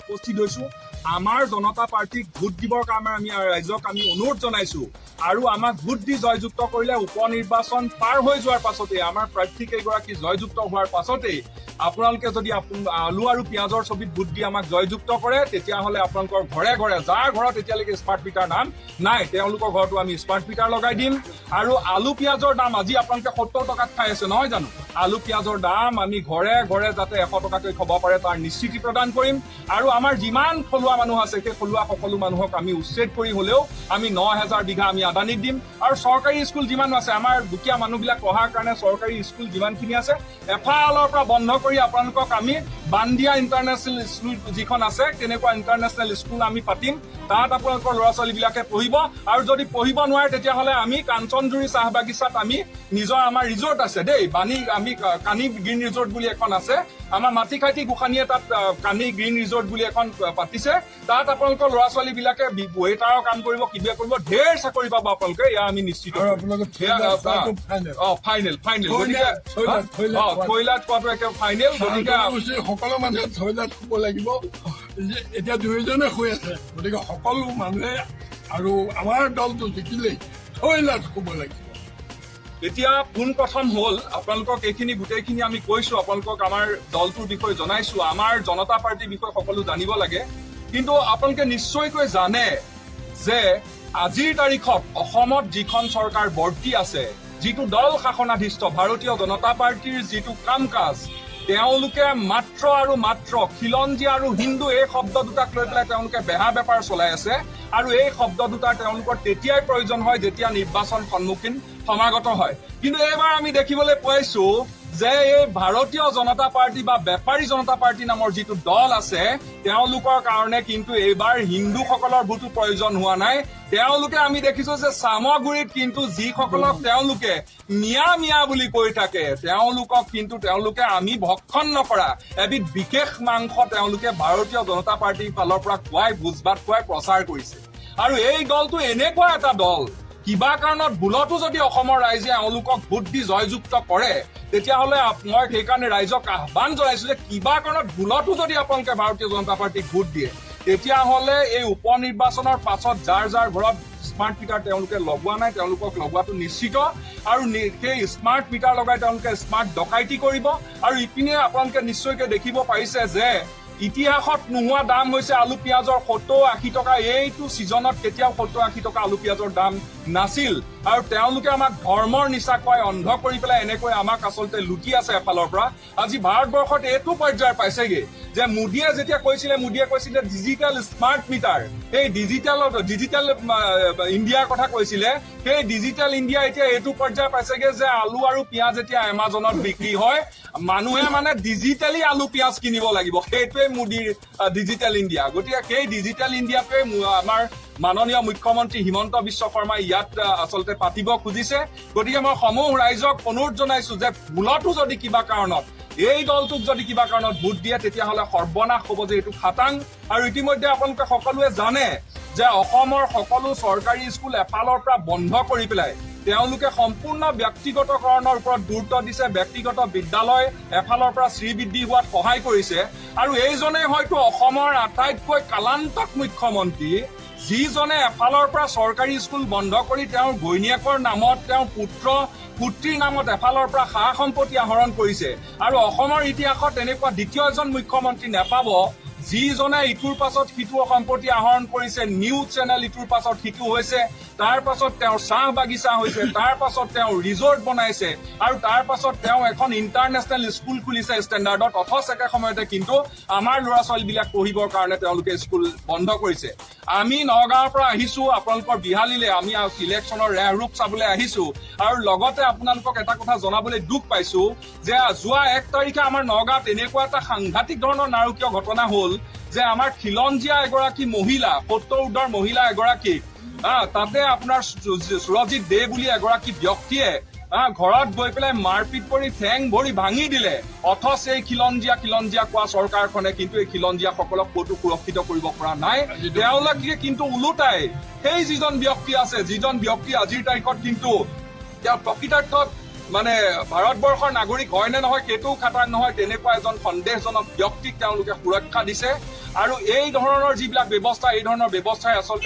উপস্থিত হৈছো আমাৰ জনতা পাৰ্টিক ভোট দিবৰ কাৰণে আমি ৰাইজক আমি অনুৰোধ জনাইছো আৰু আমাক ভোট দি জয়যুক্ত কৰিলে উপ নিৰ্বাচন পাৰ হৈ যোৱাৰ পাছতে আমাৰ প্ৰাৰ্থী কেইগৰাকী জয়যুক্ত হোৱাৰ পাছতে আপোনালোকে যদি আলু আৰু পিঁয়াজৰ ছবিত ভোট দি আমাক জয়যুক্ত কৰে তেতিয়াহ'লে আপোনালোকৰ ঘৰে ঘৰে যাৰ ঘৰত এতিয়ালৈকে স্মাৰ্ট মিটাৰ নাম নাই তেওঁলোকৰ ঘৰতো আমি স্মাৰ্ট মিটাৰ লগাই দিম আৰু আলু পিঁয়াজৰ দাম আজি আপোনালোকে 70 টকাত খাই আছে নহয় জানো আলু পিঁয়াজৰ দাম আমি ঘৰে ঘৰে যাতে 100 টকাকৈ খাব পাৰে তাৰ নিশ্চিতি প্ৰদান কৰিম আৰু আমাৰ যিমান থলুৱা মানুহ আছে সেই থলুৱা সকলো মানুহক আমি উচ্ছেদ কৰি হলেও আমি 9000 বিঘা আমি আদানীত দিম আৰু চৰকাৰী স্কুল যিমান আছে আমাৰ দুখীয়া মানুহবিলাক পঢ়াৰ কাৰণে চৰকাৰী স্কুল যিমানখিনি আছে এফালৰ পৰা বন্ধ কৰি আপোনালোকক আমি বান্দিয়া ইণ্টাৰনেশ্যনেল স্কুল যিখন আছে তেনেকুৱা ইণ্টাৰনেশ্যনেল স্কুল আমি পাতিম তাত আপোনালোকৰ ল'ৰা ছোৱালীবিলাকে পঢ়িব আৰু যদি পঢ়িব নোৱাৰে তেতিয়াহ'লে আমি কাঞ্চনজুৰি চাহ বাগিচাত আমি নিজৰ আমাৰ ৰিজৰ্ট আছে দেই আমি কানি গ্ৰীণ ৰিজৰ্ট বুলি এখন আছে আমাৰ মাটিখাইটি গোসানীয়ে তাত কানি গ্ৰীণ ৰিজৰ্ট বুলি এখন পাতিছে তাত আপোনালোকৰ ল'ৰা ছোৱালীবিলাকে ৱেটাৰৰ কাম কৰিব কিবা কৰিব ঢেৰ চাকৰি পাব আপোনালোকে এয়া আমি নিশ্চিত ফাইনেল গতিকে থৈলাত পোৱাটো একে ফাইনেল গতিকে সকলো মানুহে থৈলাত শুব লাগিব এতিয়া দুয়োজনে শুই আছে গতিকে সকলো মানুহে আৰু আমাৰ দলটো জিকিলেই থৈলাত শুব লাগিব এতিয়া পোনপ্ৰথম হ'ল আপোনালোকক এইখিনি গোটেইখিনি আমি কৈছো আপোনালোকক আমাৰ দলটোৰ বিষয়ে জনাইছো আমাৰ জনতা পাৰ্টিৰ বিষয়ে সকলো জানিব লাগে কিন্তু আপোনালোকে নিশ্চয়কৈ জানে যে আজিৰ তাৰিখত অসমত যিখন চৰকাৰ বৰ্তি আছে যিটো দল শাসনাধীষ্ঠ ভাৰতীয় জনতা পাৰ্টিৰ যিটো কাম কাজ তেওঁলোকে মাত্ৰ আৰু মাত্ৰ খিলঞ্জীয়া আৰু হিন্দু এই শব্দ দুটাক লৈ পেলাই তেওঁলোকে বেহা বেপাৰ চলাই আছে আৰু এই শব্দ দুটাৰ তেওঁলোকৰ তেতিয়াই প্ৰয়োজন হয় যেতিয়া নিৰ্বাচন সন্মুখীন সমাগত হয় কিন্তু এইবাৰ আমি দেখিবলৈ পাইছো যে এই ভাৰতীয় জনতা পাৰ্টি বা বেপাৰী জনতা পাৰ্টি নামৰ যিটো দল আছে তেওঁলোকৰ কাৰণে কিন্তু এইবাৰ হিন্দুসকলৰ ভোটো প্ৰয়োজন হোৱা নাই তেওঁলোকে আমি দেখিছো যে চামগুৰিত কিন্তু যিসকলক তেওঁলোকে মিয়া বুলি কৈ থাকে তেওঁলোকক কিন্তু তেওঁলোকে আমি ভক্ষণ নকৰা এবিধ বিশেষ মাংস তেওঁলোকে ভাৰতীয় জনতা পাৰ্টিৰ ফালৰ পৰা খুৱাই ভোজ ভাত খুৱাই প্ৰচাৰ কৰিছে আৰু এই দলটো এনেকুৱা এটা দল কিবা কাৰণত ভুলতো যদি অসমৰ ৰাইজে এওঁলোকক ভোট দি জয়যুক্ত কৰে তেতিয়াহ'লে মই সেইকাৰণে ৰাইজক আহ্বান জনাইছো যে কিবা কাৰণত ভুলতো যদি আপোনালোকে ভাৰতীয় জনতা পাৰ্টিক ভোট দিয়ে তেতিয়াহ'লে এই উপ নিৰ্বাচনৰ পাছত যাৰ যাৰ ঘৰত স্মাৰ্ট মিটাৰ তেওঁলোকে লগোৱা নাই তেওঁলোকক লগোৱাটো নিশ্চিত আৰু সেই স্মাৰ্ট মিটাৰ লগাই তেওঁলোকে স্মাৰ্ট ডকাইতি কৰিব আৰু ইপিনে আপোনালোকে নিশ্চয়কৈ দেখিব পাৰিছে যে ইতিহাসত নোহোৱা দাম হৈছে আলু পিঁয়াজৰ 70-80 টকা এইটো ছিজনত কেতিয়াও 70-80 টকা আলু পিঁয়াজৰ দাম নাছিল আৰু তেওঁলোকে আমাক ধৰ্মৰ নিচা খুৱাই অন্ধ কৰি পেলাই এনেকৈ আমাক আচলতে লুটি আছে এফালৰ পৰা আজি ভাৰতবৰ্ষত এইটো পৰ্যায় পাইছেগে যে মোদীয়ে কৈছিলে ডিজিটেল স্মাৰ্ট মিটাৰ এই ডিজিটেল ইণ্ডিয়াৰ কথা কৈছিলে সেই ডিজিটেল ইণ্ডিয়া এতিয়া এইটো পৰ্যায় পাইছেগে যে আলু আৰু পিঁয়াজ এতিয়া এমাজনত বিক্ৰী হয় মানুহে মানে ডিজিটেলি আলু পিঁয়াজ কিনিব লাগিব সেইটোৱে মোদীৰ ডিজিটেল ইণ্ডিয়া গতিকে সেই ডিজিটেল ইণ্ডিয়াটোৱে আমাৰ মাননীয় মুখ্যমন্ত্ৰী হিমন্ত বিশ্ব শৰ্মাই ইয়াত আচলতে পাতিব খুজিছে গতিকে মই সমূহ ৰাইজক অনুৰোধ জনাইছো যে ভুলতো যদি কিবা কাৰণত এই দলটোক যদি কিবা কাৰণত ভোট দিয়ে তেতিয়াহ'লে সৰ্বনাশ হ'ব যে এইটো খাটাং আৰু ইতিমধ্যে আপোনালোকে সকলোৱে জানে যে অসমৰ সকলো চৰকাৰী স্কুল এফালৰ পৰা বন্ধ কৰি পেলাই তেওঁলোকে সম্পূৰ্ণ ব্যক্তিগতকৰণৰ ওপৰত গুৰুত্ব দিছে ব্যক্তিগত বিদ্যালয় এফালৰ পৰা শ্ৰীবৃদ্ধি হোৱাত সহায় কৰিছে আৰু এইজনে হয়তো অসমৰ আটাইতকৈ কালান্তক মুখ্যমন্ত্ৰী যিজনে এফালৰ পৰা চৰকাৰী স্কুল বন্ধ কৰি তেওঁৰ ঘৈণীয়েকৰ নামত তেওঁৰ পুত্ৰীৰ নামত এফালৰ পৰা সা সম্পত্তি আহৰণ কৰিছে আৰু অসমৰ ইতিহাসত এনেকুৱা দ্বিতীয় এজন মুখ্যমন্ত্ৰী নেপাব যিজনে ইটোৰ পাছত সিটো সম্পত্তি আহৰণ কৰিছে নিউজ চেনেল ইটোৰ পাছত সিটো হৈছে তাৰ পাছত তেওঁৰ চাহ বাগিচা হৈছে তাৰ পাছত তেওঁ ৰিজৰ্ট বনাইছে আৰু তাৰ পাছত তেওঁ এখন ইণ্টাৰনেশ্যনেল স্কুল খুলিছে ষ্টেণ্ডাৰ্ডত অথচ একে সময়তে কিন্তু আমাৰ ল'ৰা ছোৱালীবিলাক পঢ়িবৰ কাৰণে তেওঁলোকে স্কুল বন্ধ কৰিছে আমি নগাঁৱৰ পৰা আহিছো আপোনালোকৰ বিহালীলৈ আমি ইলেকশ্যনৰ ৰেহৰূপ চাবলৈ আহিছো আৰু লগতে আপোনালোকক এটা কথা জনাবলৈ দুখ পাইছো যে যোৱা 1 তাৰিখে আমাৰ নগাঁৱত এনেকুৱা এটা সাংঘাতিক ধৰণৰ নাৰকীয় ঘটনা হ'ল যে আমাৰ খিলঞ্জীয়া এগৰাকী মহিলা 70 মহিলা এগৰাকী তাতে আপোনাৰ সুৰজিত দে বুলি এগৰাকী ব্যক্তিয়ে ঘৰত গৈ পেলাই মাৰপিট কৰি ঠেং ভৰি ভাঙি দিলে অথচ এই খিলঞ্জীয়া কোৱা চৰকাৰখনে কিন্তু এই খিলঞ্জীয়াসকলক ক'তো সুৰক্ষিত কৰিব পৰা নাই তেওঁলোকে কিন্তু ওলোটাই সেই যিজন ব্যক্তি আছে যিজন ব্যক্তি আজিৰ তাৰিখত কিন্তু তেওঁ প্ৰকৃতাৰ্থত মানে ভাৰতবৰ্ষৰ নাগৰিক হয় নে নহয় সেইটোও খাটাং নহয়, তেনেকুৱা এজন সন্দেহজনক ব্যক্তিক তেওঁলোকে সুৰক্ষা দিছে। আৰু এই ধৰণৰ যিবিলাক ব্যৱস্থা, এই ধৰণৰ ব্যৱস্থাই আচলতে